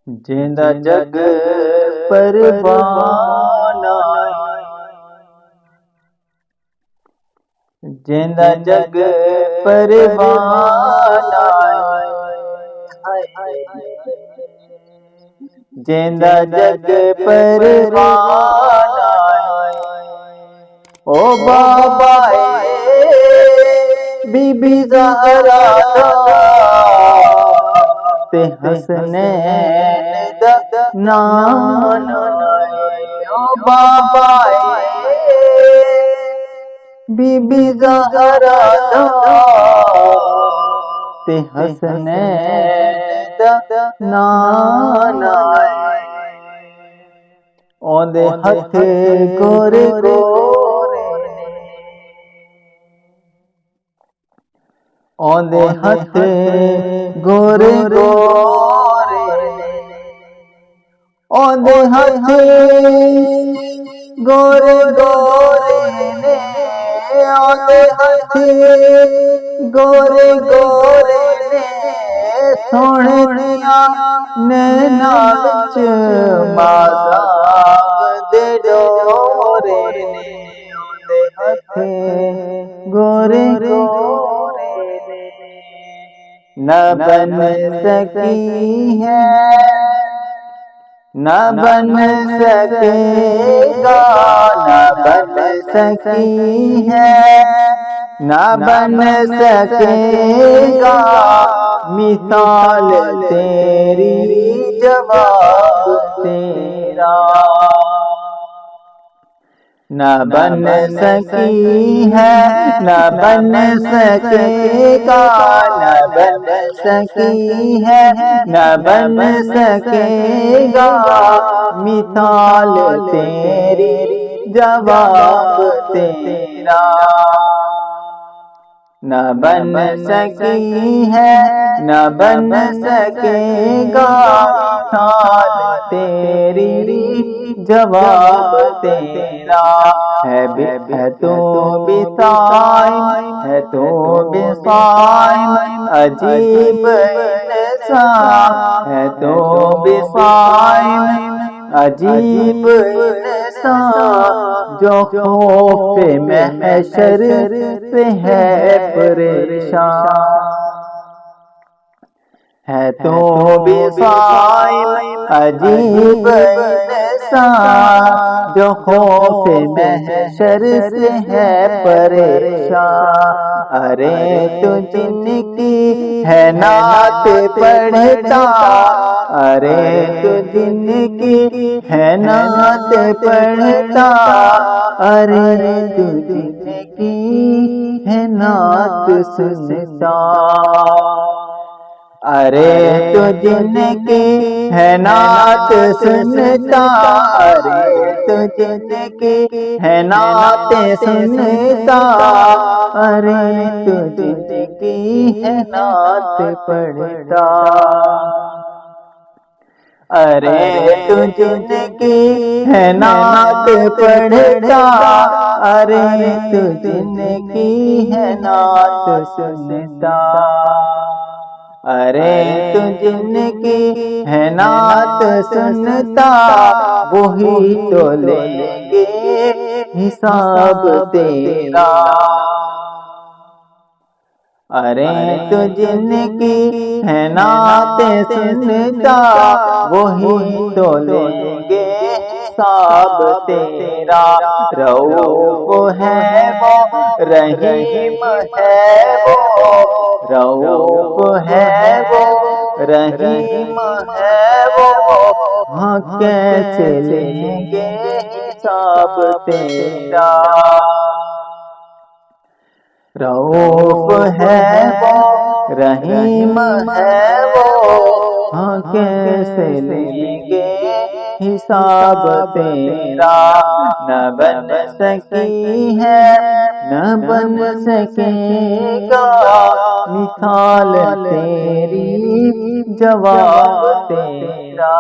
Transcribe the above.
جیندہ جگ پروانہ، جیندہ جگ پروانہ، جیندہ جگ پروانہ، او بابا بی بی زہرا دا تے حسنین دا نانا، او بابا بی بی زہرا دا تے حسنین دا نانا، اوندے ہتھ گورے گورے، اوندے ہتھ گورے گورے، اوندے ہتھ گورے گورے نے، اوندے ہتھ گورے گورے نے، سونے دیاں نینا وچ مازاق دے ڈورے نے، اوندے ہتھ گورے گورے نے، نہ بن سکی ہے نہ بن سکے گا، نہ بن سکی ہے نہ بن سکے گا، مثال تیری جواب تیرا، نہ بن سکی ہے نہ بن سکے گا، نہ بن سکی ہے نہ بن سکے گا، مثال تیری جواب تیرا، نہ بن سکی ہے نہ بن سکے گا، مثال تیری جواب تیرا، ہے تو بسائم، ہے تو بسائم عجیب انسان، ہے تو بسائم عجیب انسان، جو خوف محشر سے ہے پریشان، ہے تو بسائم عجیب انسان، جو خوف محشر سے ہے پریشان، ارے تو جن کی ہے نعت پڑھتا، ارے تو جن کی ہے نعت پڑھتا، ارے تو جن کی ہے نعت سنتا، ارے تو جن کی ہے نعت سنتا، ارے تو جن کی ہے نعت سنتا، ارے تو جن کی ہے نعت پڑھتا، ارے تو جن کی ہے نعت پڑھتا، ارے تو جن کی ہے نعت سنتا، ارے تو جن کی ہے نعت سنتا، وہی تو لیں گے حساب تیرا، ارے تو جن کی ہے نعت سنتا، وہی تو لیں گے حساب تیرا، رؤوف ہے وہ رحیم ہے وہ، رؤوف ہے وہ رحیم ہے وہ، ہاں کیسے لیں گے حساب تیرا، رؤوف ہے وہ رحیم ہے وہ، ہاں کیسے لیں گے حساب تیرا، نہ بن سکی ہے نہ بن سکے گا، مثال تیری جواب تیرا۔